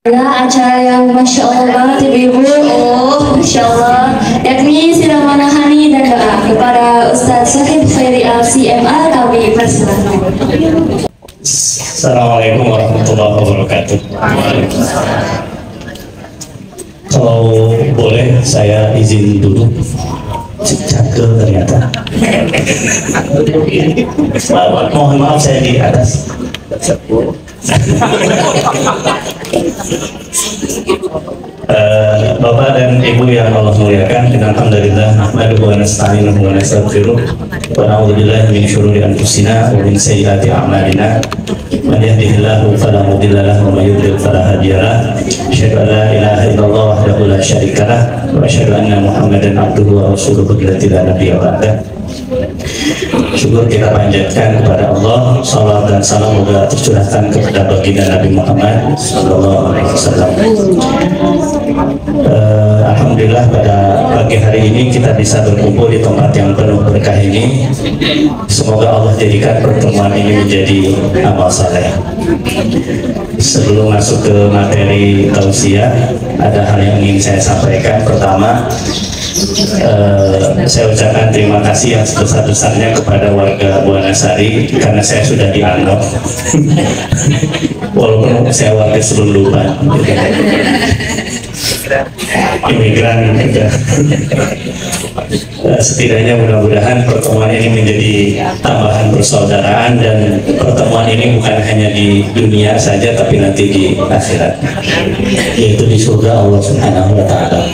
Ya, acara yang Masya Allah banget Ibu, Masya Allah, yakni sidang manahani dan doa kepada Ustadz Syahid Khairi LCMA kami persilahkan. Assalamualaikum warahmatullahi wabarakatuh. Kalau boleh saya izin dulu. Cakil ternyata. Mohon maaf saya di atas. Bapak dan Ibu yang Allah muliakan, alhamdulillah nahmaduhu wa nasta'inuhu wa nastaghfiruh wa na'udzubillahi min syururi anfusina wa min sayyiati a'malina man yahdihillahu fala mudilla lahu wa may yudlil fala hadiya lahu asyhadu an la ilaha illallah wahdahu la syarika lahu wa asyhadu anna Muhammadan abduhu wa rasuluhu la nabiyya ba'dah. Syukur kita panjatkan kepada Allah, salam dan salam juga tercurahkan kepada baginda Nabi Muhammad sallallahu alaihi wasallam. Alhamdulillah pada pagi hari ini kita bisa berkumpul di tempat yang penuh berkah ini. Semoga Allah jadikan pertemuan ini menjadi amal saleh. Sebelum masuk ke materi tausiah, ada hal yang ingin saya sampaikan. Pertama, saya ucapkan terima kasih yang sebesar-besarnya kepada warga Buanasari karena saya sudah dianggap walaupun saya warga selundupan imigran juga. Setidaknya mudah-mudahan pertemuan ini menjadi tambahan persaudaraan dan pertemuan ini bukan hanya di dunia saja tapi nanti di akhirat, yaitu di surga Allah Subhanahu wa Ta'ala.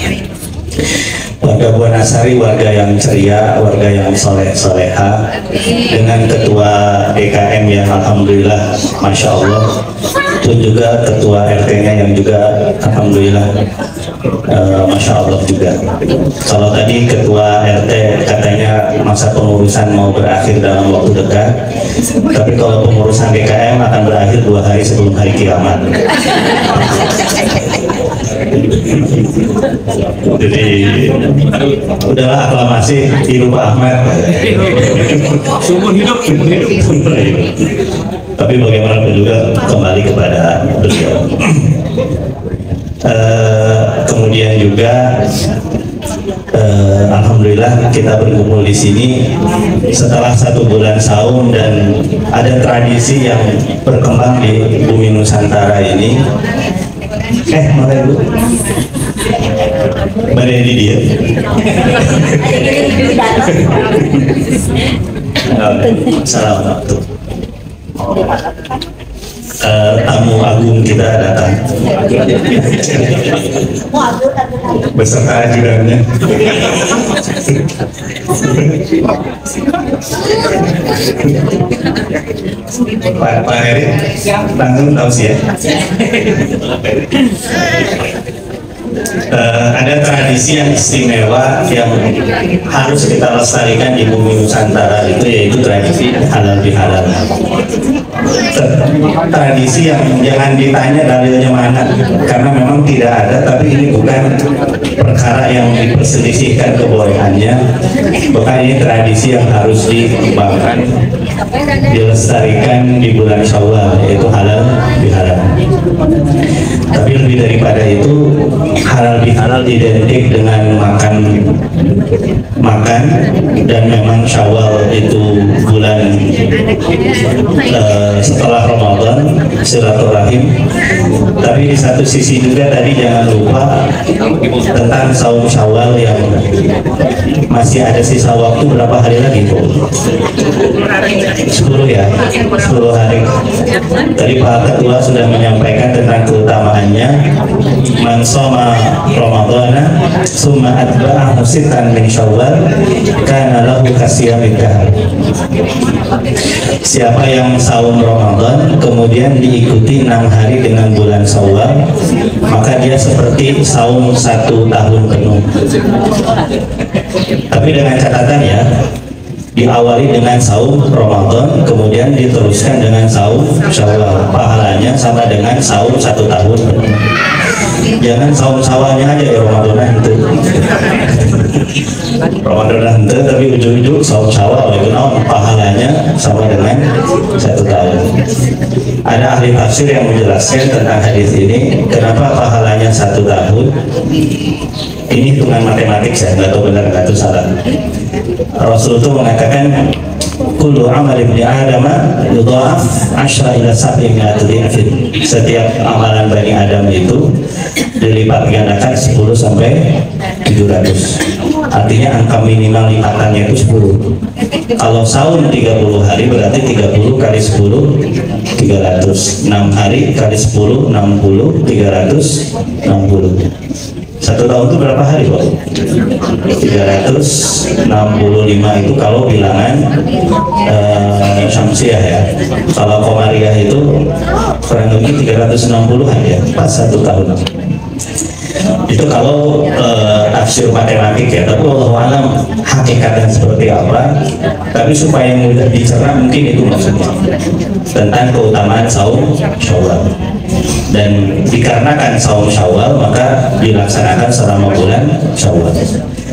Warga Buanasari warga yang ceria, warga yang soleh-soleha, dengan ketua DKM yang alhamdulillah Masya Allah, itu juga ketua RT-nya yang juga alhamdulillah Masya Allah juga. Kalau tadi ketua RT katanya masa pengurusan mau berakhir dalam waktu dekat, tapi kalau pengurusan DKM akan berakhir 2 hari sebelum hari kiamat. Jadi udahlah aklamasi Ibu Pak Ahmad. Sumur hidup. Tapi bagaimanapun juga kembali kepada beliau. Kemudian juga alhamdulillah kita berkumpul di sini setelah 1 bulan saum dan ada tradisi yang berkembang di bumi Nusantara ini. Mana dulu? Mana di dia? Assalamualaikum. Tamu agung kita datang beserta ajudannya. Pak Heri langsung tausiah. Ada tradisi yang istimewa yang harus kita lestarikan di bumi Nusantara, itu yaitu tradisi halal bihalal. Tradisi yang jangan ditanya dalilnya mana, karena memang tidak ada, tapi ini bukan perkara yang diperselisihkan kebolehannya. Bahkan ini tradisi yang harus dikembangkan, dilestarikan di bulan Syawal, yaitu halal bihalal. Tapi lebih daripada itu, halal bihalal identik dengan makan dan memang Syawal itu bulan setelah Ramadan, silaturahim. Tapi di satu sisi juga tadi jangan lupa tentang saum Syawal yang masih ada sisa waktu berapa hari lagi, Bu? 10 ya, 10 hari. Tadi Pak Ketua sudah menyampaikan tentang keutamaannya. Man shoma Ramadana summa atba'ahu sittan min Syawal kana lahu kasiyamid dahr. Siapa yang saum Ramadan kemudian diikuti 6 hari dengan bulan Syawal, maka dia seperti saum 1 tahun penuh. Tapi dengan catatan ya, diawali dengan saum Ramadan, kemudian diteruskan dengan saum Syawal. Pahalanya sama dengan saum 1 tahun. Jangan saum Syawalnya aja ya Ramadan itu. Ramadan itu tapi ujung-ujung saum Syawal itu pahalanya sama dengan 1 tahun. Ada ahli tafsir yang menjelaskan tentang hadis ini, kenapa pahalanya 1 tahun. Ini hitungan matematik, saya nggak tahu benar nggak tahu salah. Rasul itu mengatakan kullu amal ibni Adam yudha'af 10 ila 700 dhifin. Setiap amalan Bani Adam itu dilipat gandakan 10 sampai 700. Artinya angka minimal lipatannya itu 10. Kalau saum 30 hari berarti 30 kali 10 300. 6 hari kali 10 60 360. 1 tahun itu berapa hari Pak? 365 itu kalau bilangan Syamsiah ya. Kalau Komariah itu kurang lebih 360-an ya, pas 1 tahun. Itu kalau tafsir matematik ya, tapi Allah alam hakikatnya seperti apa. Tapi supaya mudah dicerna mungkin itu maksudnya tentang keutamaan saum Syawal. Dan dikarenakan saum Syawal maka dilaksanakan selama bulan Syawal.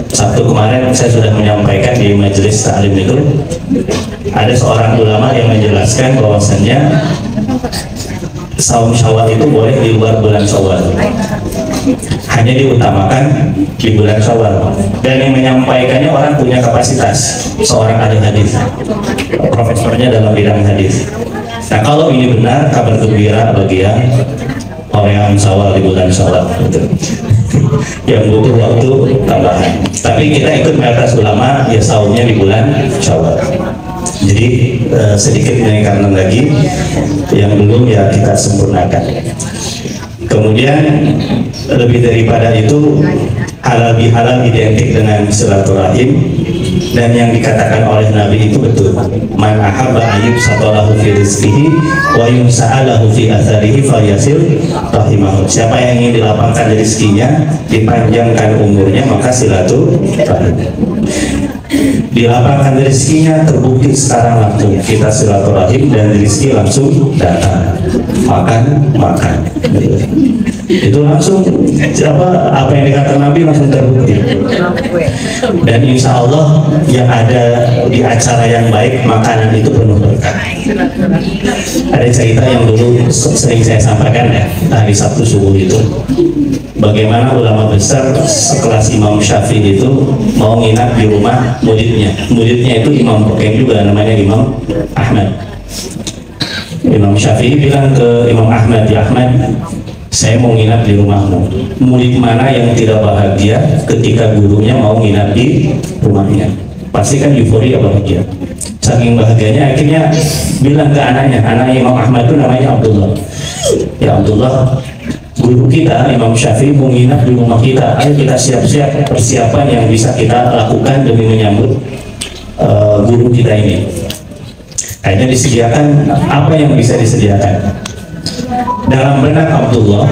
Sabtu kemarin saya sudah menyampaikan di majelis taklim itu, ada seorang ulama yang menjelaskan bahwasannya saum Syawal itu boleh di luar bulan Syawal, hanya diutamakan di bulan Syawal. Dan yang menyampaikannya orang punya kapasitas, seorang ahli hadis, profesornya dalam bidang hadis. Nah kalau ini benar, kabar gembira bagi yang orang Syawal di bulan Syawal gitu. Yang butuh waktu tambahan. Tapi kita ikut mayoritas ulama ya saumnya di bulan Syawal. Jadi sedikit meningkatkan lagi, yang belum ya kita sempurnakan. Kemudian lebih daripada itu, halal bihalal identik dengan silaturahim. Dan yang dikatakan oleh Nabi itu betul. Man ahabba ayyub satalahu fi rizqihi wa yumsa'alahu fi atharihi falyasil rahimahu. Siapa yang ingin dilapangkan rezekinya, dipanjangkan umurnya, maka silaturahim. Dilapangkan rezekinya terbukti sekarang langsung kita silaturahim dan rezeki langsung datang. Makan itu langsung apa yang dikatakan Nabi langsung terbukti. Dan insya Allah yang ada di acara yang baik, makanan itu penuh berkah. Ada cerita yang dulu sering saya sampaikan ya, hari Sabtu subuh itu, bagaimana ulama besar sekelas Imam Syafi'i itu mau nginap di rumah muridnya. Muridnya itu imam peken juga, namanya Imam Ahmad. Imam Syafi'i bilang ke Imam Ahmad, ya Ahmad, saya mau nginap di rumahmu. Murid mana yang tidak bahagia ketika gurunya mau nginap di rumahnya? Pasti kan euforia, bahagia. Saking bahagianya akhirnya bilang ke anaknya, anak Imam Ahmad itu namanya Abdullah. Ya Abdullah, guru kita Imam Syafi'i mau nginap di rumah kita. Ayo kita siap-siap persiapan yang bisa kita lakukan demi menyambut guru kita ini. Akhirnya disediakan apa yang bisa disediakan. Dalam benak Abdullah,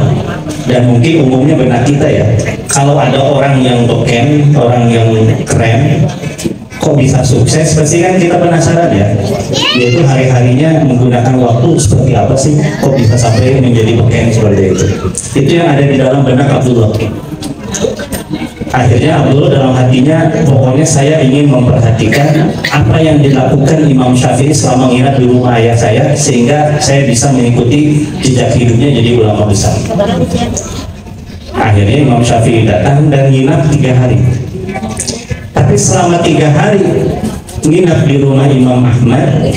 dan mungkin umumnya benak kita ya, kalau ada orang yang beken, orang yang keren, kok bisa sukses, pasti kan kita penasaran ya. Yaitu hari-harinya menggunakan waktu seperti apa sih, kok bisa sampai menjadi beken seperti itu. Itu yang ada di dalam benak Abdullah. Akhirnya Abdullah dalam hatinya, pokoknya saya ingin memperhatikan apa yang dilakukan Imam Syafi'i selama nginap di rumah ayah saya, sehingga saya bisa mengikuti jejak hidupnya jadi ulama besar. Akhirnya Imam Syafi'i datang dan nginap 3 hari. Tapi selama 3 hari nginap di rumah Imam Ahmad,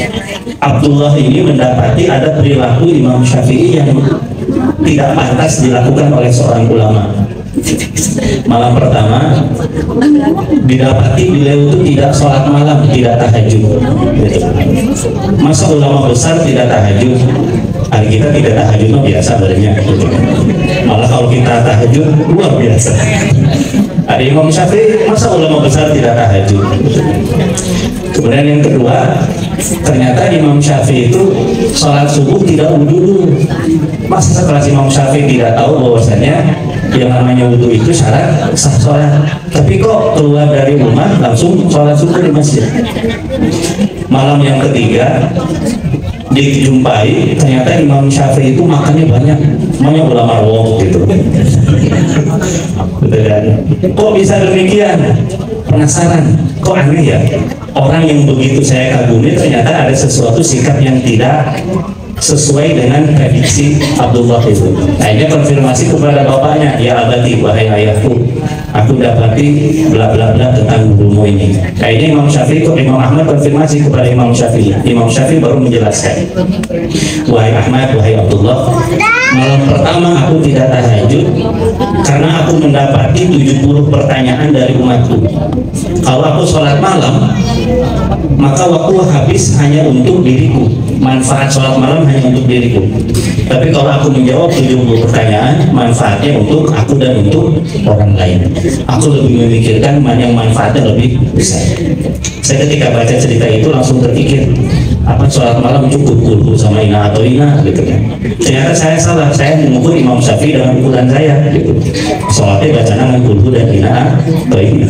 Abdullah ini mendapati ada perilaku Imam Syafi'i yang tidak pantas dilakukan oleh seorang ulama. Malam pertama didapati beliau itu tidak sholat malam, tidak tahajud. Masa ulama besar tidak tahajud? Hari kita tidak tahajud biasa sebenarnya. Malah kalau kita tahajud luar biasa. Ada Imam Syafi'i, masa ulama besar tidak tahajud? Kemudian yang kedua, ternyata Imam Syafi'i itu sholat subuh tidak wudhu dulu. Masa sekelas Imam Syafi'i tidak tahu bahwasanya yang namanya wudhu itu syarat sah sholat. Tapi kok keluar dari rumah langsung sholat subuh di masjid. Malam yang ketiga dijumpai ternyata Imam Syafi'i itu makannya banyak ulama wong gitu. Betul kan? Kok bisa demikian? Penasaran, kok aneh ya? Orang yang begitu saya kagumi ternyata ada sesuatu sikap yang tidak sesuai dengan prediksi Abdullah itu. Akhirnya konfirmasi kepada bapaknya, ya abati, wahai ayahku, aku dapati bla bla bla tentang gurumu ini. Akhirnya Imam Ahmad konfirmasi kepada Imam Syafi'i. Imam Syafi'i baru menjelaskan, wahai Ahmad, wahai Abdullah, malam pertama aku tidak tahajud karena aku mendapati 70 pertanyaan dari umatku. Kalau aku sholat malam, maka waktu habis hanya untuk diriku. Manfaat sholat malam hanya untuk diriku. Tapi kalau aku menjawab 70 pertanyaan, manfaatnya untuk aku dan untuk orang lain. Aku lebih memikirkan mana yang manfaatnya lebih besar. Saya ketika baca cerita itu langsung terpikir, apa sholat malam cukup kulhu sama ina atau ina gitu kan? Ternyata saya salah, saya mengukur Imam Syafi'i dengan ukuran saya gitu. Sholatnya bacaan dengan kulhu dan ina atau ina.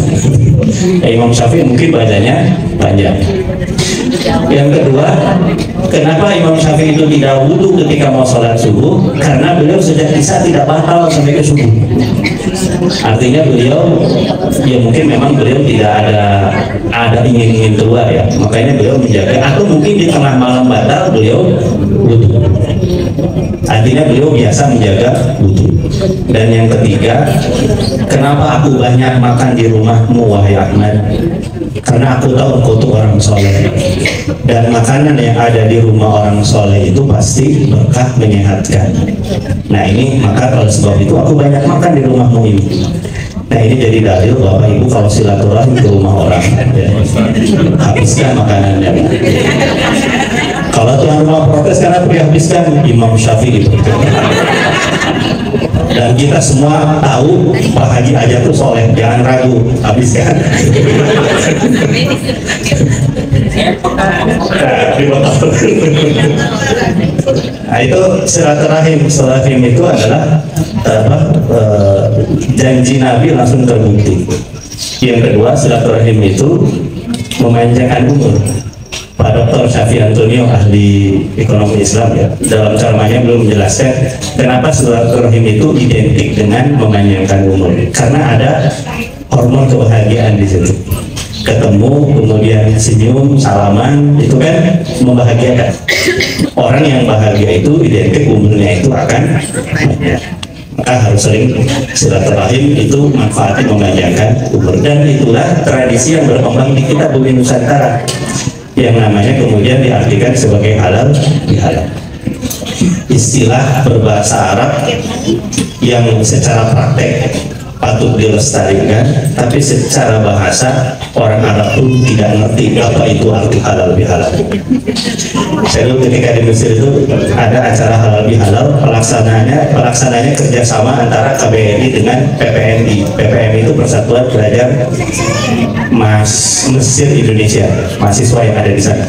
Imam Syafi'i mungkin bacanya panjang. Yang kedua, kenapa Imam Syafi'i itu tidak wudhu ketika mau sholat subuh? Karena beliau sejak isya tidak batal sampai ke subuh. Artinya beliau, ya mungkin memang beliau tidak ada ingin keluar ya, makanya beliau menjaga. Atau mungkin di tengah malam batal beliau wudhu. Artinya beliau biasa menjaga wudhu. Dan yang ketiga, kenapa aku banyak makan di rumahmu wahai Ahmad? Karena aku tahu engkau itu orang soleh, dan makanan yang ada di rumah orang soleh itu pasti berkah, menyehatkan. Nah ini, maka kalau sebab itu aku banyak makan di rumahmu ini. Nah ini jadi dalil Bapak Ibu kalau silaturahim ke rumah orang ya, habiskan makanannya. Kalau tuan rumah protes karena dihabiskan, Imam Syafi'i. Dan kita semua tahu Pak Haji aja tuh soleh, jangan ragu, habiskan. Nah itu silaturahim itu adalah janji Nabi langsung terbukti. Yang kedua, silaturahim itu memanjangkan umur. Pak Dr. Syafi Antonio, ahli ekonomi Islam ya, dalam ceramahnya belum menjelaskan kenapa silaturahim itu identik dengan memanjangkan umur. Karena ada hormon kebahagiaan di situ. Ketemu, kemudian senyum, salaman, itu kan membahagiakan. Orang yang bahagia itu identik umurnya itu akan banyak. Maka harus sering silaturahim, itu manfaatnya memanjangkan umur. Dan itulah tradisi yang berkembang di kita bumi Nusantara, yang namanya kemudian diartikan sebagai halal bihalal. Istilah berbahasa Arab yang secara praktek patut dilestarikan, tapi secara bahasa orang Arab pun tidak ngerti apa itu arti halal bihalal. Saya dulu ketika di Mesir itu ada acara halal bihalal, pelaksananya kerjasama antara KBRI dengan PPMI. PPMI itu Persatuan Pelajar Mesir Indonesia, mahasiswa yang ada di sana.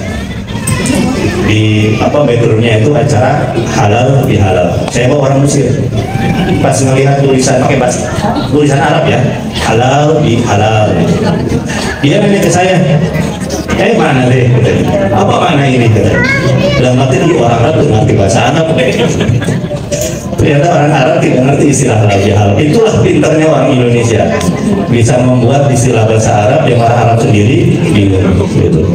Di backgroundnya itu acara halal bihalal. Saya bawa orang Mesir, pas ngelihat tulisan pakai bahasa tulisan Arab ya, halal bihalal, dia nanya ke saya, mana deh? Apa mana ini? Dalam arti orang Arab ngerti bahasa Arab. Ternyata orang Arab tidak ngerti istilah halal bihalal. Itulah pintarnya orang Indonesia, bisa membuat istilah bahasa Arab yang orang Arab sendiri bingung gitu.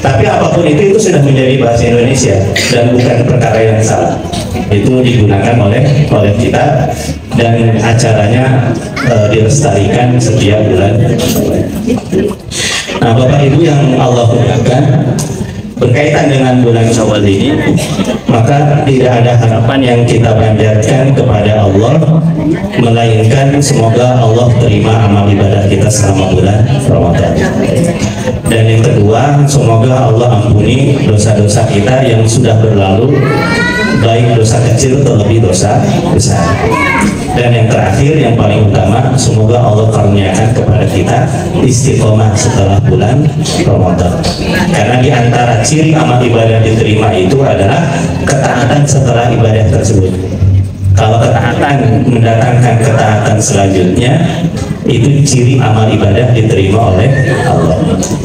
Tapi apapun itu sudah menjadi bahasa Indonesia dan bukan perkara yang salah. Itu digunakan oleh kita dan acaranya dilestarikan setiap bulan. Nah, Bapak Ibu yang Allah muliakan, berkaitan dengan bulan Syawal ini, maka tidak ada harapan yang kita panjatkan kepada Allah melainkan semoga Allah terima amal ibadah kita selama bulan Ramadan. Dan yang kedua, semoga Allah ampuni dosa-dosa kita yang sudah berlalu, baik dosa kecil terlebih dosa besar. Dan yang terakhir, yang paling utama, semoga Allah karuniakan kepada kita istiqomah setelah bulan Ramadan. Karena di antara ciri amal ibadah diterima itu adalah ketaatan setelah ibadah tersebut. Kalau ketaatan mendatangkan ketaatan selanjutnya, itu ciri amal ibadah diterima oleh Allah.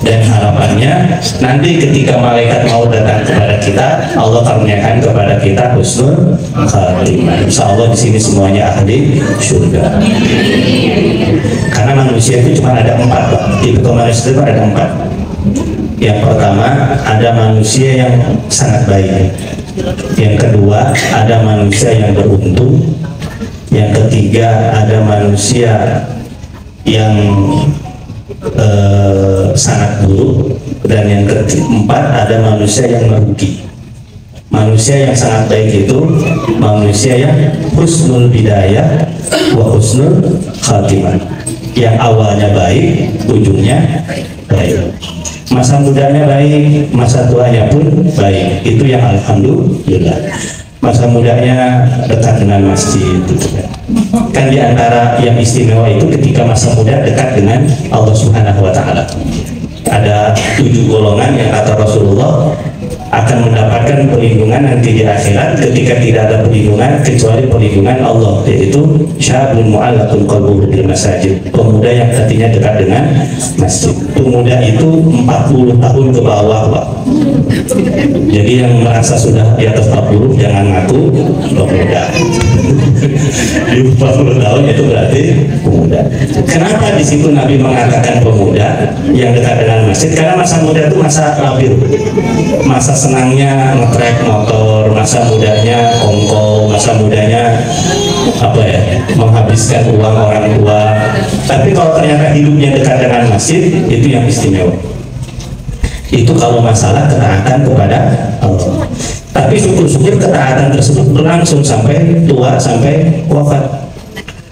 Dan harapannya nanti ketika malaikat mau datang kepada kita, Allah karuniakan kepada kita husnul khatimah. Insya Allah di sini semuanya ahli surga. Karena manusia itu cuma ada 4, Pak. Tipe manusia itu ada 4. Yang pertama, ada manusia yang sangat baik. Yang kedua, ada manusia yang beruntung. Yang ketiga, ada manusia yang sangat buruk. Dan yang keempat, ada manusia yang merugi. Manusia yang sangat baik itu manusia yang husnul bidayah wa husnul khatimah, yang awalnya baik, ujungnya baik. Masa mudanya baik, masa tuanya pun baik. Itu yang alhamdulillah. Masa mudanya dekat dengan masjid. Kan di antara yang istimewa itu ketika masa muda dekat dengan Allah Subhanahu wa Ta'ala. Ada 7 golongan yang kata Rasulullah akan mendapatkan perlindungan nanti di akhirat ketika tidak ada perlindungan kecuali perlindungan Allah, yaitu syabun mu'allaqun qalbuhu bil masajid, pemuda yang hatinya dekat dengan masjid. Pemuda itu 40 tahun ke bawah, Pak. Jadi yang merasa sudah di atas 40 jangan ngaku pemuda. Di 40 tahun itu berarti pemuda. Kenapa di situ Nabi mengatakan pemuda yang dekat dengan masjid? Karena masa muda itu masa labil, masa senangnya ngetrek motor, masa mudanya kongko, masa mudanya apa ya, menghabiskan uang orang tua. Tapi kalau ternyata hidupnya dekat dengan masjid, itu yang istimewa. Itu kalau masalah ketaatan kepada Allah. Tapi syukur-syukur ketaatan tersebut berlangsung sampai tua, sampai wafat.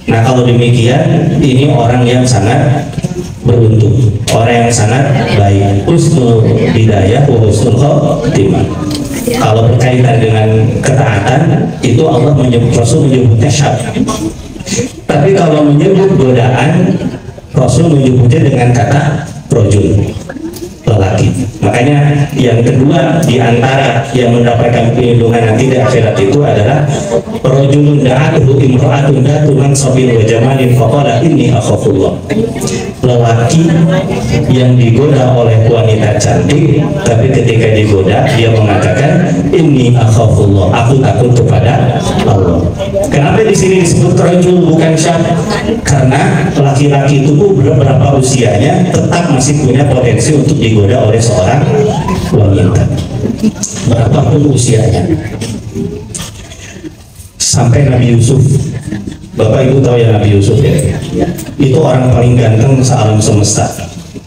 Nah kalau demikian, ini orang yang sangat beruntung, orang yang sangat baik, husnul bidayah wa husnul khatimah. Kalau berkaitan dengan ketaatan, itu Allah Rasul menyebutnya syarat. Tapi kalau menyebut godaan, Rasul menyebutnya dengan kata rojul, lelaki. Makanya yang kedua di antara yang mendapatkan perlindungan nanti di akhirat itu adalah rojulun da'atuhu imra'atun datu mansabin wa jamalin faqala inni akhafullah. Lelaki yang digoda oleh wanita cantik, tapi ketika digoda dia mengatakan inni akhafullah, aku takut kepada Allah. Kenapa di sini disebut rojul bukan syab? Karena laki-laki itu berapa usianya tetap masih punya potensi untuk digoda oleh seorang wanita, berapapun usianya. Sampai Nabi Yusuf, Bapak Ibu tahu ya Nabi Yusuf ya? Itu orang paling ganteng sealam semesta.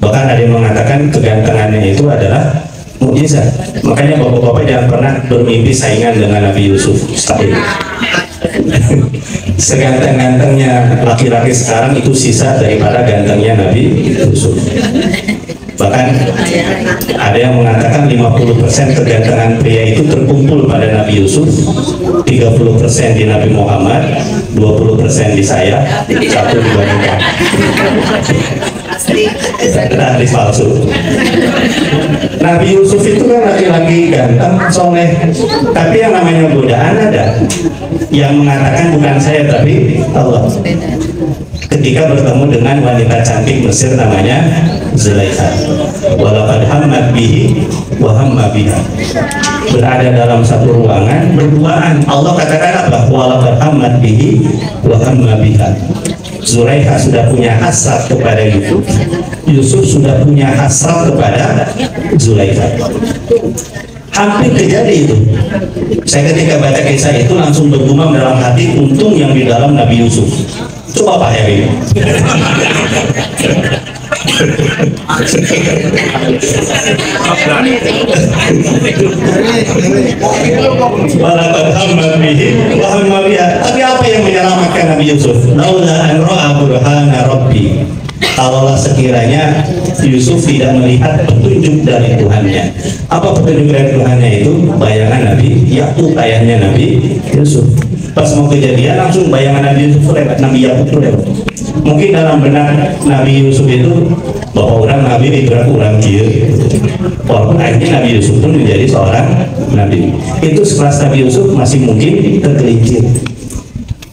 Bahkan ada yang mengatakan kegantengannya itu adalah mukjizat. Makanya bapak-bapak jangan pernah bermimpi saingan dengan Nabi Yusuf. Mustahil. Seganteng-gantengnya laki-laki sekarang itu sisa daripada gantengnya Nabi Yusuf. Bahkan ada yang mengatakan 50% kegantengan pria itu terkumpul pada Nabi Yusuf, 30% di Nabi Muhammad, 20% di saya, 1 dibandingkan. Asli palsu. Nabi Yusuf itu kan laki-laki ganteng, soleh. Tapi yang namanya godaan ada. Yang mengatakan bukan saya tapi Allah. Ketika bertemu dengan wanita cantik Mesir namanya Zulaikha, walaqad hammat bihi wa hamma biha. Berada dalam satu ruangan berduaan. Allah katakan apa? Walaqad hammat bihi wa hamma biha. Zulaikha sudah punya hasrat kepada Yusuf, Yusuf sudah punya hasrat kepada Zulaikha. Hampir terjadi itu. Saya ketika baca kisah itu langsung bergumam dalam hati, untung yang di dalam Nabi Yusuf. Coba Pak Heri. Tapi apa yang menyelamatkan Nabi Yusuf? Laula an ra'a burhana rabbi. Kalaulah sekiranya Yusuf tidak melihat petunjuk dari Tuhannya. Apa petunjuk dari Tuhannya itu? Bayangan Nabi Yakub, ayahnya Nabi Yusuf. Pas mau kejadian langsung bayangan Nabi Yusuf lewat, Nabi Yakub itu lewat. Mungkin dalam benak Nabi Yusuf itu bahwa orang Nabi digerak orang kia. Walaupun akhirnya Nabi Yusuf pun menjadi seorang Nabi. Itu sekelas Nabi Yusuf masih mungkin tergelincir.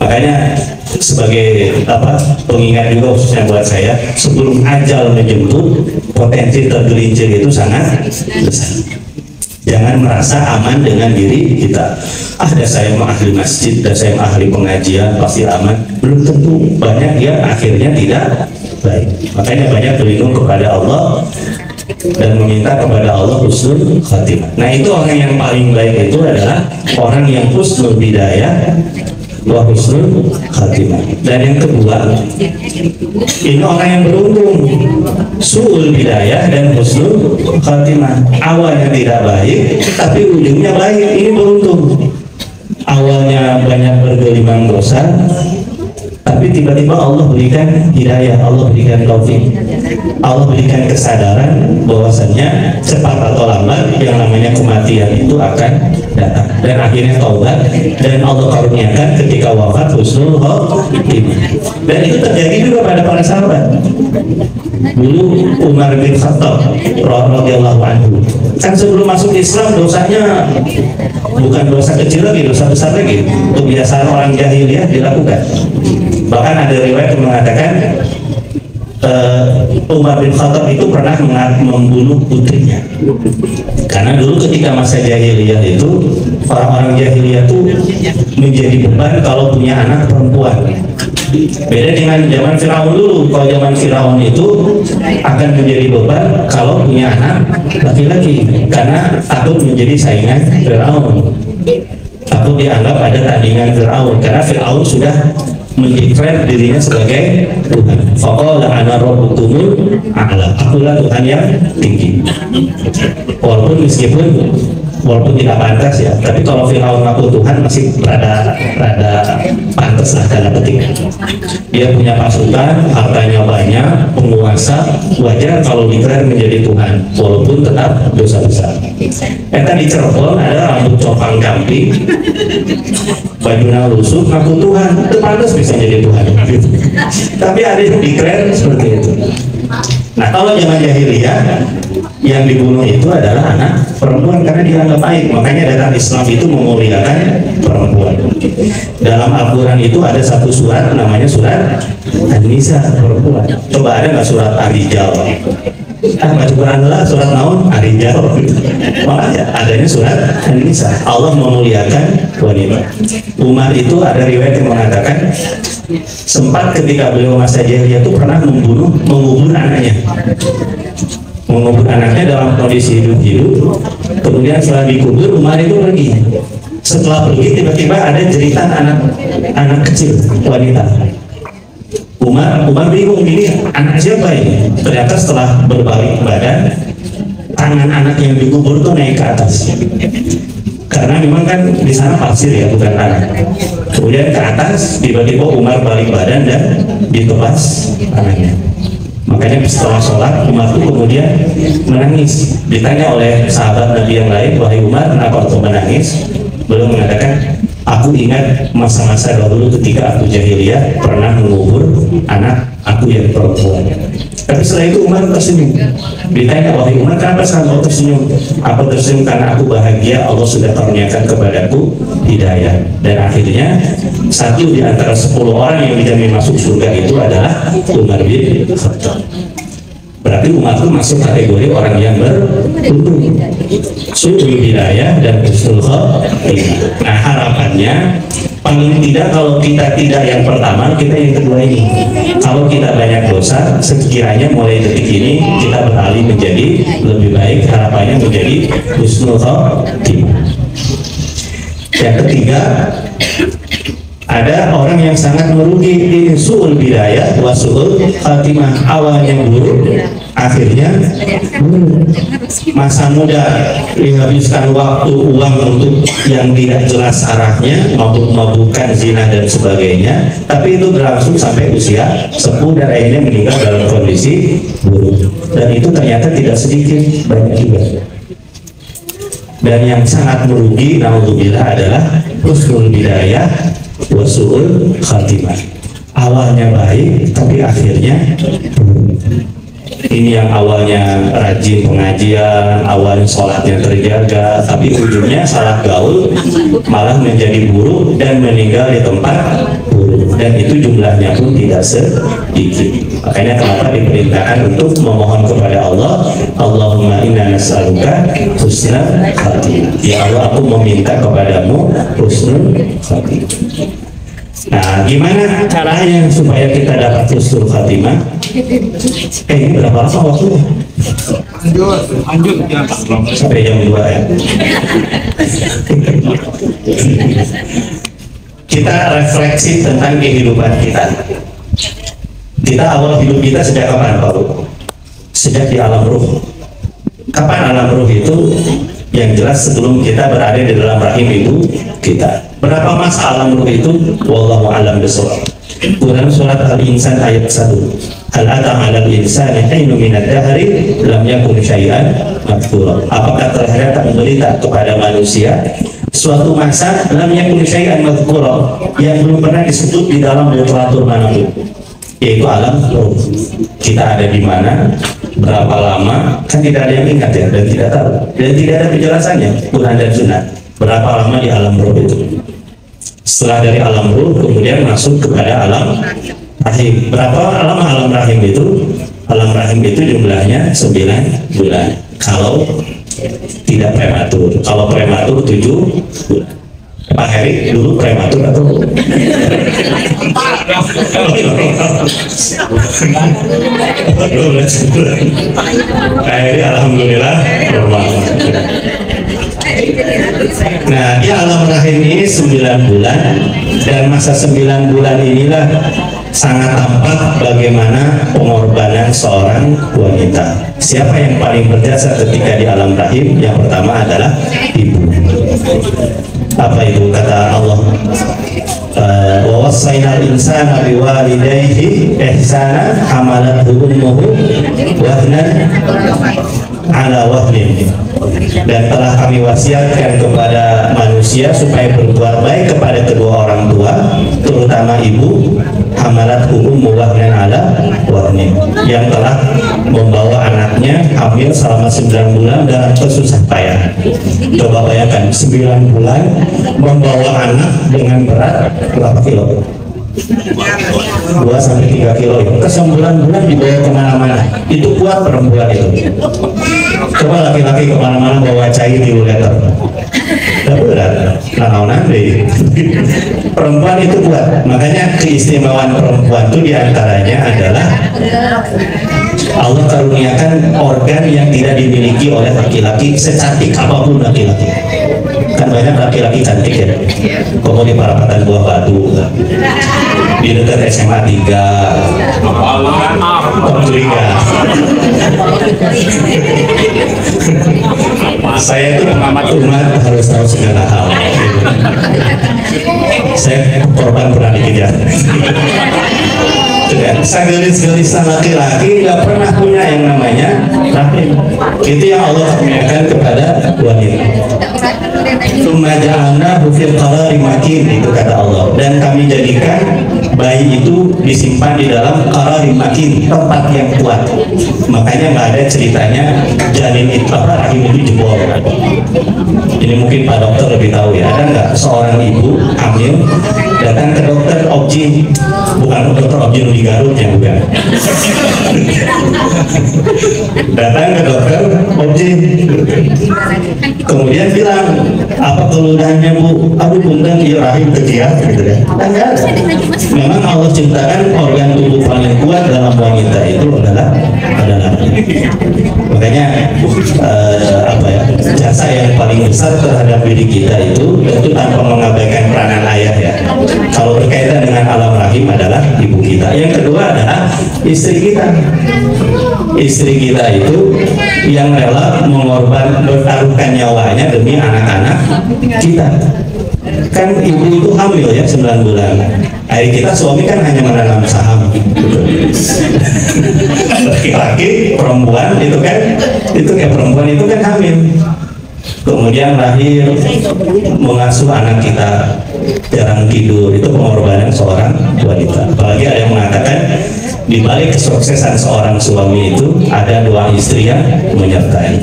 Makanya sebagai pengingat juga khususnya buat saya, sebelum ajal menjemput, potensi tergelincir itu sangat besar. Jangan merasa aman dengan diri kita. Dan saya mah ahli masjid, dan saya mah ahli pengajian, pasti aman. Belum tentu, banyak ya akhirnya tidak baik. Makanya banyak berlindung kepada Allah dan meminta kepada Allah husnul khatimah. Nah, itu orang yang paling baik itu adalah orang yang husnul bidayah wa husnul khatimah. Dan yang kedua, ini orang yang beruntung, su'ul bidayah dan husnul khatimah. Awalnya tidak baik, tapi ujungnya baik. Ini beruntung. Awalnya banyak bergelimang dosa, tapi tiba-tiba Allah berikan hidayah, Allah berikan taufik, Allah berikan kesadaran bahwasannya cepat atau lambat yang namanya kematian itu akan datang, dan akhirnya taubat, dan Allah karuniakan ketika wafat husnul khatimah. Dan itu terjadi juga pada para sahabat. Dulu Umar bin Khattab radhiyallahu anhu, kan sebelum masuk Islam dosanya bukan dosa kecil lagi, dosa besar lagi, kebiasaan orang jahiliyah dilakukan. Bahkan ada riwayat yang mengatakan Umar bin Khattab itu pernah membunuh putrinya. Karena dulu ketika masa jahiliyah itu, orang-orang jahiliyah itu menjadi beban kalau punya anak perempuan. Beda dengan zaman Firaun dulu. Kalau zaman Firaun itu akan menjadi beban kalau punya anak laki-laki, karena takut menjadi saingan Firaun, takut dianggap ada tandingan Firaun, karena Firaun sudah mendeklar dirinya sebagai Tuhan. Faqala ana rabbukumul a'la, akulah Tuhan yang tinggi. Walaupun tidak pantas ya, tapi kalau Firaun ngaku Tuhan masih rada pantas lah tanda petik. Dia punya pasukan, hartanya banyak, penguasa, wajar kalau dikira menjadi Tuhan, walaupun tetap dosa besar. Di Cirebon ada rambut copang kambing, bajunya lusuh, ngaku Tuhan, itu pantas bisa jadi Tuhan. Tapi ada yang dikira seperti itu. Nah, kalau zaman jahiliyah yang dibunuh itu adalah anak perempuan karena dianggap aib. Makanya datang Islam itu memuliakan perempuan. Dalam Al-Quran itu ada satu surat namanya surat An-Nisa, perempuan. Coba ada nggak surat Ar-Rijal? Baca Quran lah, surat naon Ar-Rijal. Makanya adanya surat An-Nisa. Allah memuliakan wanita. Umar itu ada riwayat yang mengatakan sempat ketika beliau masa jahiliyah itu pernah mengubur anaknya. Mengubur anaknya dalam kondisi hidup. Kemudian setelah dikubur, Umar itu pergi. Setelah pergi, tiba-tiba ada jeritan anak kecil wanita. Umar bingung, ini anak siapa ini? Ternyata setelah berbalik badan, tangan anak yang dikubur itu naik ke atas. Karena memang kan di sana pasir ya, bukan tanah. Kemudian ke atas, tiba-tiba Umar balik badan dan ditebas tangannya. Makanya setelah sholat, Umar itu kemudian menangis. Ditanya oleh sahabat Nabi yang lain, wahai Umar, kenapa kau menangis? Beliau mengatakan, aku ingat masa-masa dahulu ketika aku jahiliyah pernah mengubur anak aku yang perempuan. Tapi setelah itu Umar tersenyum. Ditanya, wahai Umar, kenapa kau tersenyum? Aku tersenyum karena aku bahagia Allah sudah karuniakan kepadaku hidayah. Dan akhirnya satu di antara 10 orang yang dijamin masuk surga itu adalah Umar bin Khattab. Berarti Umar itu masuk kategori orang yang beruntung, su'ul hidayah dan husnul khatimah. Nah, harapannya paling tidak kalau kita tidak yang pertama, kita yang kedua ini. Kalau kita banyak dosa, sekiranya mulai detik ini kita beralih menjadi lebih baik, harapannya menjadi husnul khatimah. Yang ketiga, ada orang yang sangat merugi, ini su'ul bidayah wa su'ul khatimah. Awalnya buruk, akhirnya buruk. Masa muda menghabiskan waktu, uang untuk yang tidak jelas arahnya, mabuk-mabukan, zina dan sebagainya, tapi itu berlangsung sampai usia sepuh dan akhirnya meninggal dalam kondisi buruk. Dan itu ternyata tidak sedikit, banyak juga. Dan yang sangat merugi, naudzubillah, adalah husnul bidayah wa su'ul khatimah. Awalnya baik, tapi akhirnya buruk. Ini yang awalnya rajin pengajian, awalnya sholatnya terjaga, tapi ujungnya salah gaul, malah menjadi buruk dan meninggal di tempat buruk. Dan itu jumlahnya pun tidak sedikit. Makanya kenapa diperintahkan untuk memohon kepada Allah, Allahumma inna nas'aluka husnul khatimah. Ya Allah, aku meminta kepadamu husnul khatimah. Nah, gimana caranya supaya kita dapat husnul khatimah? Ini berapa lama waktunya? Lanjut ya. Sampai jam 2 ya. Kita refleksi tentang kehidupan kita. Kita awal hidup kita sejak kapan, Pak? Sejak di alam ruh. Kapan alam ruh itu? Yang jelas sebelum kita berada di dalam rahim ibu kita. Berapa masa alam ruh itu? Wallahu a'lam bishawab. Quran surat Al-Insan ayat 1. Hal ata 'alal insani hinun minad dahri lam yakun syai'an madhkura. Apakah terhadap berita kepada manusia suatu masa lam yakun syai'an madhkura yang belum pernah disebut di dalam literatur manapun, yaitu alam ruh. Kita ada di mana, berapa lama, kan tidak ada yang ingat ya, dan tidak tahu, dan tidak ada penjelasannya Quran dan Sunnah berapa lama di alam ruh itu. Setelah dari alam ruh kemudian masuk kepada alam rahim. Berapa lama alam rahim itu? Alam rahim itu jumlahnya 9 bulan kalau tidak prematur. Kalau prematur 7 bulan. Pak Heri dulu prematur atau? Pak Heri alhamdulillah normal. Nah, di alam rahim ini 9 bulan, dan masa 9 bulan inilah sangat tampak bagaimana pengorbanan seorang wanita. Siapa yang paling berjasa ketika di alam rahim? Yang pertama adalah ibu. Apa itu kata Allah? Wa wassaynal insana biwalidayhi ihsana hamalathu ummuhu wahnan ala wahnin. Dan telah kami wasiatkan kepada manusia supaya berbuat baik kepada kedua orang tua, terutama ibu, hamalat umum wahnan ala wahnin, yang telah membawa anaknya hamil selama 9 bulan dalam kesusah payah. Coba bayangkan 9 bulan membawa anak dengan berat berapa kilo? 2 sampai 3 kilo. Ke 9 bulan dibawa kemana-mana. Itu kuat perempuan itu. Coba laki-laki kemana-mana bawa cair di liter. Tidak berat. Nah, nanti perempuan itu kuat. Makanya keistimewaan perempuan itu diantaranya adalah Allah karuniakan organ yang tidak dimiliki oleh laki-laki secantik apapun laki-laki. Kan banyak laki-laki cantik ya. Kalau di Parapatan Buah Batu, di dekat SMA 3, Kompliga. Saya itu pengamat umat, harus tahu segala hal. Saya korban pernah dikit ya. Segelis-gelisan laki-laki nggak pernah punya yang namanya rahim. Itu yang Allah kurniakan kepada wanita. Sumaja'alnahu fil qararin makin, itu kata Allah, dan kami jadikan bayi itu disimpan di dalam qararin makin, tempat yang kuat. Makanya nggak ada ceritanya janin itu apa, rahim itu jebol. Ini mungkin Pak Dokter lebih tahu ya. Ada nggak seorang ibu hamil datang ke dokter Obji, bukan dokter Obji di Garut ya, bukan. Datang ke dokter Obji, kemudian bilang, apa keluhannya Bu? Aduh bunda, iya rahim kegiat gitu ya. Enggak ada. Memang Allah ciptakan organ tubuh paling kuat dalam wanita itu adalah makanya apa ya, jasa yang paling besar terhadap diri kita itu tentu tanpa mengabaikan peranan ayah ya. Kalau berkaitan dengan alam rahim adalah ibu kita. Yang kedua adalah istri kita. Istri kita itu yang rela bertaruhkan nyawanya demi anak-anak kita. Kan ibu itu hamil ya 9 bulan. Hari kita suami kan hanya menanam saham. Laki-laki, perempuan itu kan, itu kayak perempuan itu kan hamil. Kemudian lahir, mengasuh anak kita, jarang tidur, itu pengorbanan seorang wanita. Apalagi ada yang mengatakan di Di balik kesuksesan seorang suami itu ada dua istri yang menyertai.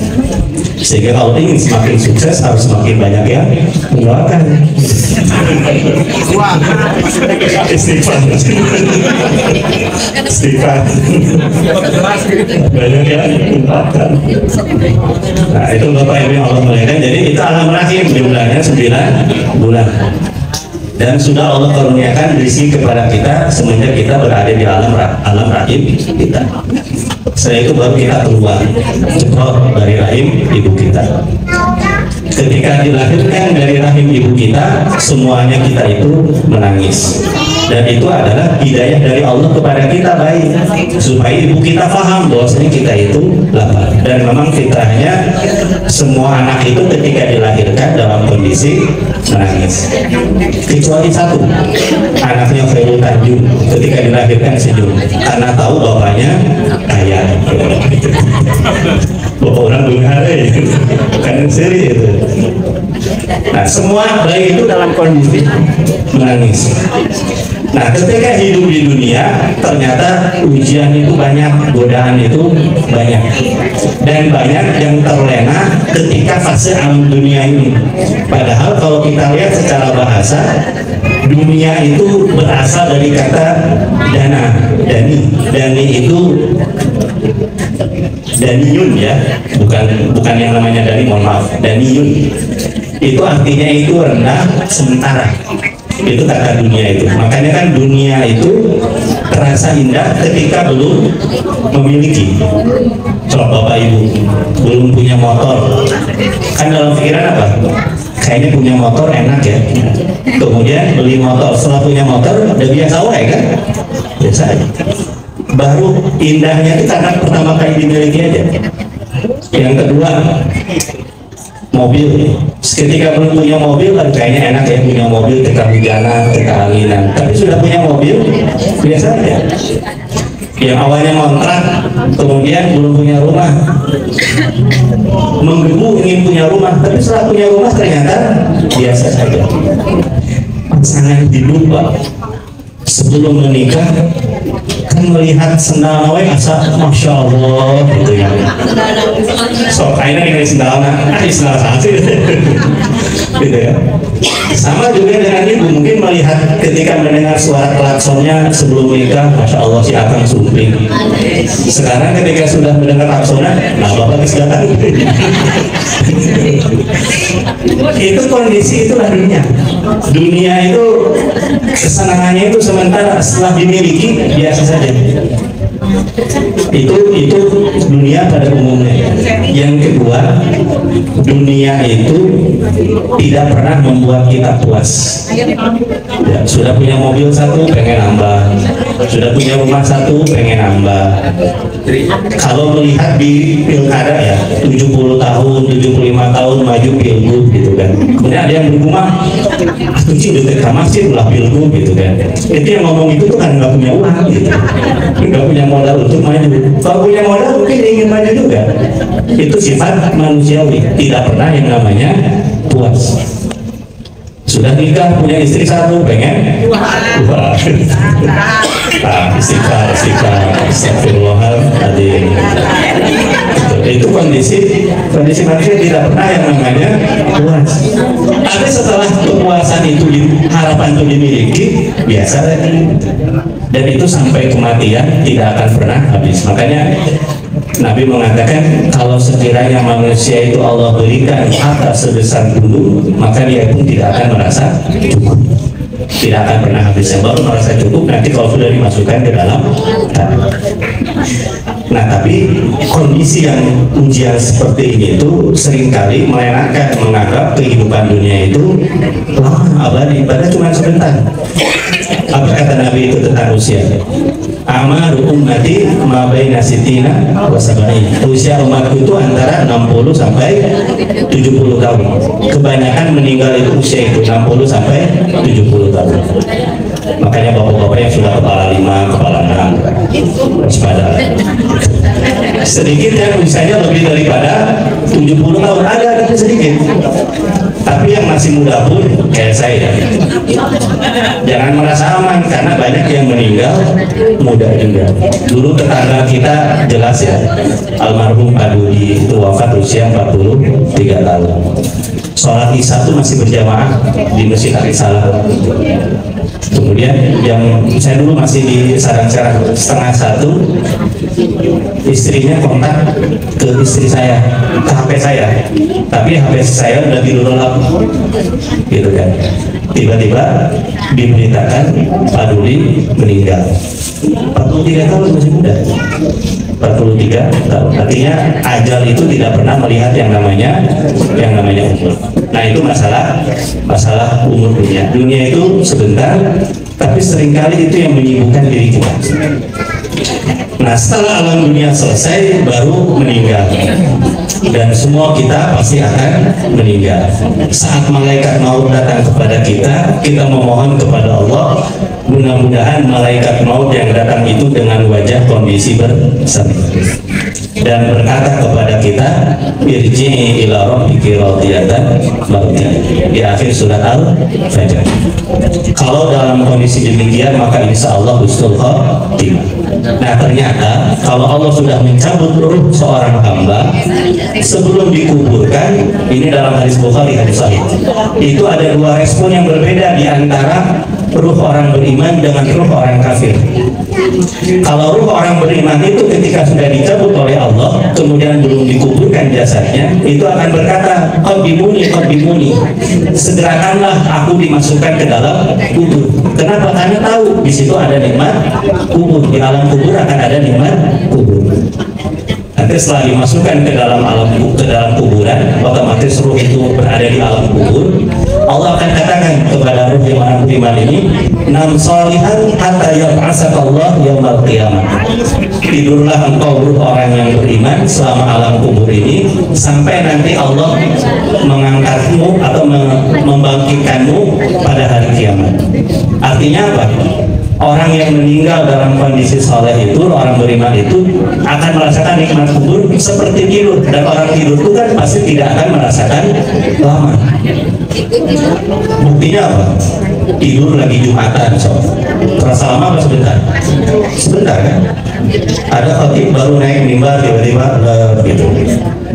Sehingga kalau ingin semakin sukses harus semakin banyak yang mendoakan. Istighfar. Istighfar. Banyak yang mendoakan. Nah itu Bapak Ibu yang Allah muliakan. Jadi itu alam rahim jumlahnya 9 bulan. Dan sudah Allah karuniakan rezeki kepada kita semenjak kita berada di alam rahim kita. Setelah itu baru kita keluar cepat dari rahim ibu kita. Ketika dilahirkan dari rahim ibu kita, semuanya kita itu menangis. Dan itu adalah hidayah dari Allah kepada kita baik, supaya ibu kita paham bahwasanya kita itu lapar. Dan memang fitrahnya semua anak itu ketika dilahirkan dalam kondisi menangis. Kecuali satu, anaknya Khairul Tanjung ketika dilahirkan senyum karena tahu bapaknya kaya. Bapak orang bunghare, bukan seri itu. Nah semua bayi itu dalam kondisi menangis. Nah ketika hidup di dunia ternyata ujian itu banyak, godaan itu banyak, dan banyak yang terlena ketika fase alam dunia ini. Padahal kalau kita lihat secara bahasa, dunia itu berasal dari kata dani itu daniyun ya, bukan yang namanya dani, mohon maaf, daniyun itu artinya itu rendah sementara, itu kata dunia itu. Makanya kan dunia itu terasa indah ketika belum memiliki. Coba Bapak Ibu belum punya motor, kan dalam pikiran apa? Kayaknya punya motor enak ya. Kemudian beli motor, setelah punya motor udah biasa wae kan? Biasa aja. Baru indahnya itu karena pertama kali dimiliki aja. Yang kedua, mobil. Ketika belum punya mobil kan kayaknya enak ya, punya mobil ketika hujanan, ketika anginan. Tapi sudah punya mobil biasa aja. Yang awalnya kontrak, kemudian belum punya rumah, menggebu ingin punya rumah, tapi setelah punya rumah ternyata biasa saja. Pasangan hidup Pak, sebelum menikah kan melihat sendal nawe asa masya Allah gitu ya. So kayaknya ini sendal sendal satu gitu ya. Sama juga dengan ibu, mungkin melihat ketika mendengar suara klaksonnya sebelum menikah, masya Allah si akang sumping. Sekarang ketika sudah mendengar klaksonnya, nah bapak kesadaran. Itu kondisi, itulah dunia. Dunia itu kesenangannya itu sementara, setelah dimiliki biasa saja. Itu dunia pada umumnya. Yang kedua, dunia itu tidak pernah membuat kita puas ya, sudah punya mobil satu pengen nambah, sudah punya rumah satu pengen nambah. Kalau melihat di pilkada ya 70 tahun 75 tahun maju pilgub gitu kan, kemudian ada yang bergumam aku sih udah reklamasi lah pilgub gitu kan. Itu yang ngomong itu tuh kan nggak punya uang gitu, nggak punya modal untuk maju. Kalau punya modal mungkin ingin maju juga. Itu sifat manusiawi, tidak pernah yang namanya puas. Sudah nikah punya istri satu pengen wah istighfar astagfirullahaladzim. Itu kondisi manusia tidak pernah yang namanya puas. Tapi setelah kepuasan itu harapan itu dimiliki biasa lagi, dan itu sampai kematian tidak akan pernah habis. Makanya Nabi mengatakan kalau sekiranya manusia itu Allah berikan harta sebesar gunung, maka dia pun tidak akan merasa cukup, tidak akan pernah habis. Yang baru merasa cukup nanti kalau sudah dimasukkan ke dalam tanah. Nah tapi kondisi yang ujian seperti ini itu seringkali melenakan, menganggap kehidupan dunia itu abadi, padahal cuma sebentar. Apa kata Nabi itu tentang usia? Amar ummati ma baina sitina wa sab'in. Usia umatku itu antara 60 sampai 70 tahun. Kebanyakan meninggal itu usia itu 60 sampai 70 tahun. Makanya bapak-bapak yang sudah kepala 5, kepala 6 waspada. Sedikit yang usianya lebih daripada 70 tahun ada sedikit. Tapi yang masih muda pun kayak saya, jangan merasa aman karena banyak yang meninggal muda juga. Dulu tetangga kita jelas ya, almarhum Pak Budi itu wafat usia 43 tahun. Sholat Isya itu masih berjamaah di Masjid Al-Salam. Kemudian yang saya dulu masih di Sarang-Sarang, 12:30 istrinya kontak ke istri saya, ke HP saya, tapi HP saya udah tidur lelap gitu kan. Tiba-tiba diberitakan Pak Duli meninggal. 43 tahun, masih muda, 43 tahun. Artinya ajal itu tidak pernah melihat yang namanya umur. Nah, itu masalah umur dunia. Dunia itu sebentar, tapi seringkali itu yang menyibukkan diri kita. Nah, setelah alam dunia selesai baru meninggal. Dan semua kita pasti akan meninggal. Saat malaikat maut datang kepada kita, kita memohon kepada Allah, mudah-mudahan malaikat maut yang datang itu dengan wajah kondisi berseri dan berkata kepada kita, irji'i ila rabbiki radiyatan mardiyah, di akhir surat Al-Fajr. Kalau dalam kondisi demikian maka insya Allah husnul khotimah. Nah, ternyata kalau Allah sudah mencabut ruh seorang hamba sebelum dikuburkan, ini dalam hadis Bukhari, hadis sahih, itu ada dua respon yang berbeda di antara ruh orang beriman dengan ruh orang kafir. Kalau ruh orang beriman itu ketika sudah dicabut oleh Allah kemudian belum dikuburkan jasadnya, itu akan berkata, qaddimuni, segerakanlah aku dimasukkan ke dalam kubur. Kenapa? Karena tahu di situ ada nikmat kubur, di alam kubur akan ada nikmat kubur. Nanti setelah dimasukkan ke dalam kuburan, otomatis ruh itu berada di alam kubur. Allah akan katakan kepada ruh yang orang beriman ini, nam sholihan hatta yab'asaka Allah yaumal qiyamah. Tidurlah engkau ruh orang yang beriman selama alam kubur ini sampai nanti Allah mengangkatmu atau membangkitkanmu pada hari kiamat. Artinya apa? Orang yang meninggal dalam kondisi soleh itu, orang beriman itu akan merasakan nikmat kubur seperti tidur. Dan orang tidur itu kan pasti tidak akan merasakan lama. Buktinya apa? Tidur lagi Jumatan, terasa lama apa sebentar? Sebentar kan? Ada khatib baru naik mimbar tiba-tiba gitu.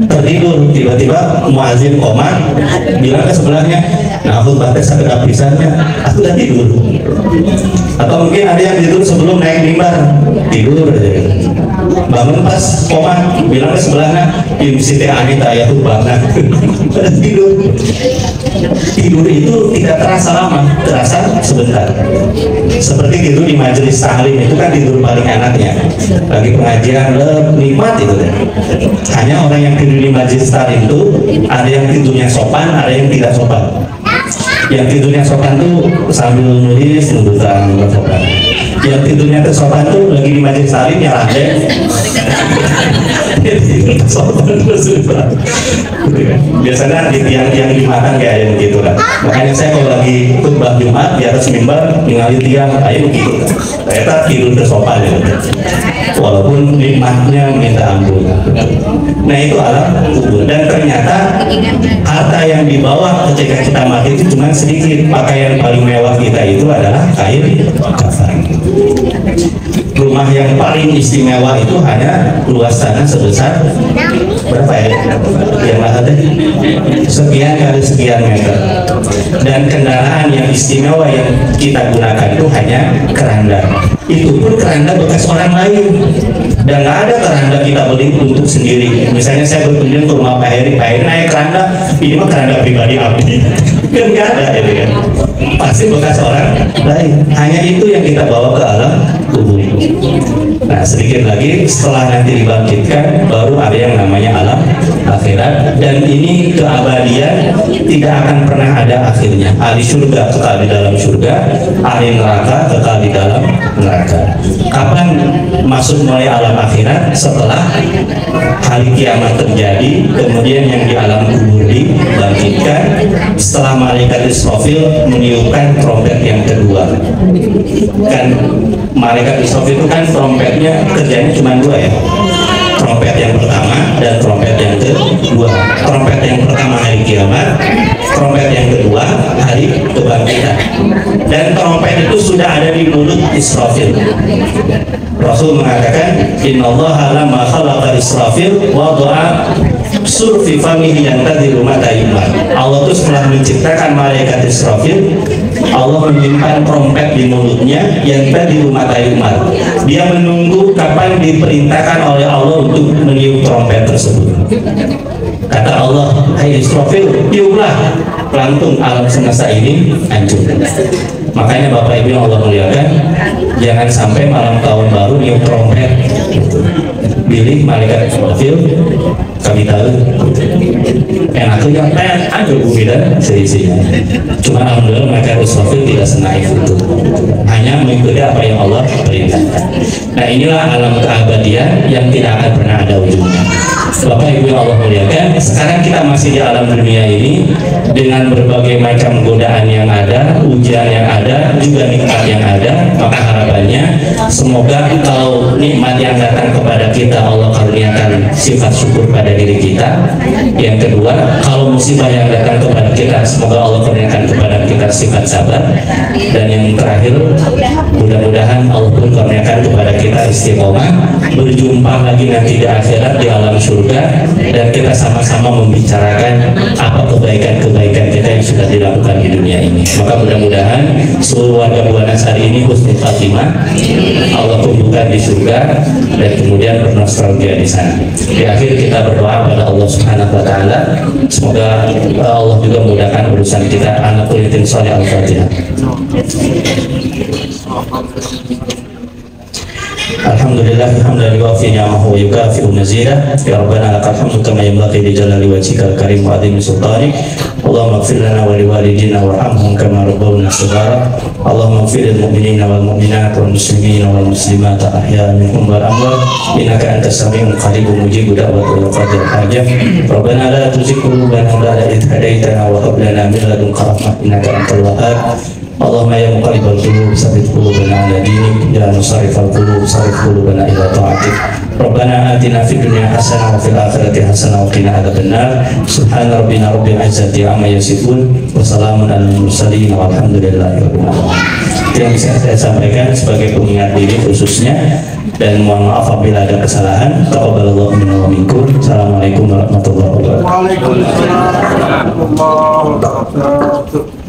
Tertidur, tiba-tiba muazin qomat bilang ke sebelahnya, nah aku batas sakit apisannya, aku udah tidur. Atau mungkin ada yang tidur sebelum naik mimbar, tidur aja. Bangun pas qomat bilang ke sebelahnya, Siti Anita ya tuh banget. Tidur. Tidur itu tidak terasa lama, terasa sebentar. Seperti tidur di majelis taklim itu kan tidur paling enaknya. Lagi pengajian nikmat itu deh. Hanya orang yang tidur di majelis taklim itu ada yang tidurnya sopan, ada yang tidak sopan. Yang tidurnya sopan tuh sambil nulis nudutan sopan. Yang tidurnya tersopan tuh lagi di majelis taklim ya lantai. Biasanya di tiang-tiang Jumatan kayak yang begitu kan. Makanya saya kalau lagi khutbah Jumat di atas mimbar ningali tiang kayak begitu. Ternyata tidur tersopan ya. Walaupun nikmatnya minta ampun. Nah, itu alam kubur. Dan ternyata harta yang dibawa ketika kita mati itu cuma sedikit. Pakaian paling mewah kita itu adalah kain kafan. Rumah yang paling istimewa itu hanya luas tanah sebesar berapa ya? Yang ada sekian kali sekian meter. Dan kendaraan yang istimewa yang kita gunakan itu hanya keranda. Itu pun keranda bekas orang lain. Dan nggak ada keranda kita beli untuk sendiri. Misalnya saya berkunjung ke rumah Pak Heri naik keranda, ini mah keranda pribadi Abdi. Kan nggak ada, ya kan? Pasti bekas orang lain. Hanya itu yang kita bawa ke alam kubur. Nah, sedikit lagi setelah nanti dibangkitkan baru ada yang namanya alam akhirat, dan ini keabadian tidak akan pernah ada akhirnya. Ahli surga kekal di dalam surga, ahli neraka kekal di dalam neraka. Kapan masuk mulai alam akhirat? Setelah hari kiamat terjadi, kemudian yang di alam kubur dibangkitkan setelah malaikat Israfil meniupkan trompet yang kedua. Kan malaikat Israfil itu kan trompetnya kerjanya cuma dua ya. trompet yang pertama dan trompet yang kedua. Trompet yang pertama hari kiamat, trompet yang kedua hari kebangkitan. Dan trompet itu sudah ada di mulut Israfil. Rasul mengatakan, Innallaha lamma khalaqa Israfil wada'a surfi famihi yantadhiru mata yumar. Allah itu setelah menciptakan malaikat Israfil, Allah menyimpan trompet di mulutnya yantadhiru mata yumar. Dia menunggu kapan diperintahkan oleh Allah untuk meniup trompet tersebut. Kata Allah, hai Israfil, tiuplah, pelantung alam semesta ini hancur. Makanya Bapak Ibu yang Allah muliakan, jangan sampai malam tahun baru niup trompet. Pilih malaikat Israfil, kami tahu enaknya aja bumi dan seisinya. Cuma alhamdulillah malaikat Israfil tidak senaif itu, hanya mengikuti apa yang Allah perintahkan. Nah, inilah alam keabadian yang tidak akan pernah ada ujungnya. Bapak Ibu yang Allah muliakan, sekarang kita masih di alam dunia ini dengan berbagai macam godaan yang ada, ujian yang ada, juga nikmat yang ada. Maka harapannya semoga kalau nikmat yang datang kepada kita Allah karuniakan sifat syukur pada diri kita. Yang kedua, kalau musibah yang datang kepada kita semoga Allah karuniakan kepada kita sifat sabar. Dan yang terakhir, mudah-mudahan Allah pun karuniakan kepada kita istiqomah, berjumpa lagi nanti di akhirat di alam surga, dan kita sama-sama membicarakan apa kebaikan-kebaikan kita yang sudah dilakukan di dunia ini. Maka mudah-mudahan seluruh warga Buana Sari ini husnul khatimah, Allah kumpulkan di surga dan kemudian bernostalgia di sana. Di akhir kita berdoa pada Allah Subhanahu wa taala, semoga Allah juga memudahkan urusan kita. Ana qulitin sholih al-Fatihah. Alhamdulillah hamdan yuwafi ni'amahu wa yukafi'u mazidah. Ya Rabbana lakal hamdu kama yanbaghi li jalali wajhikal karim wa 'azimi sultanik. Allahumma ighfir lana wa liwalidina warhamhum kama rabbawna shighara. Allahumma ighfir lil mu'minina wal mu'minat wal muslimina wal muslimat ahya'a minhum wal amwat innaka antas sami'ul qaribun mujibud da'watil qadil hajah. Rabbana la tuzigh qulubana ba'da idh hadaitana wa hab lana min ladunka rahmah innaka antal wahhab. Allahumma ya muqallibal qulub tsabbit qulubana ala dinik, ya musarrifal qulub sarrif qulubana ila ta'atik. Rabbana atina fid dunya hasanah wa fil akhirati hasanah wa qina adzabannar. Subhana rabbina rabbil izzati amma yasifun wa salamun alal mursalin walhamdulillahi rabbil alamin. Itu yang bisa saya sampaikan sebagai pengingat diri khususnya, dan mohon maaf apabila ada kesalahan. Taqabbalallahu minna wa minkum. Assalamualaikum warahmatullahi wabarakatuh. Waalaikumsalam warahmatullahi wabarakatuh.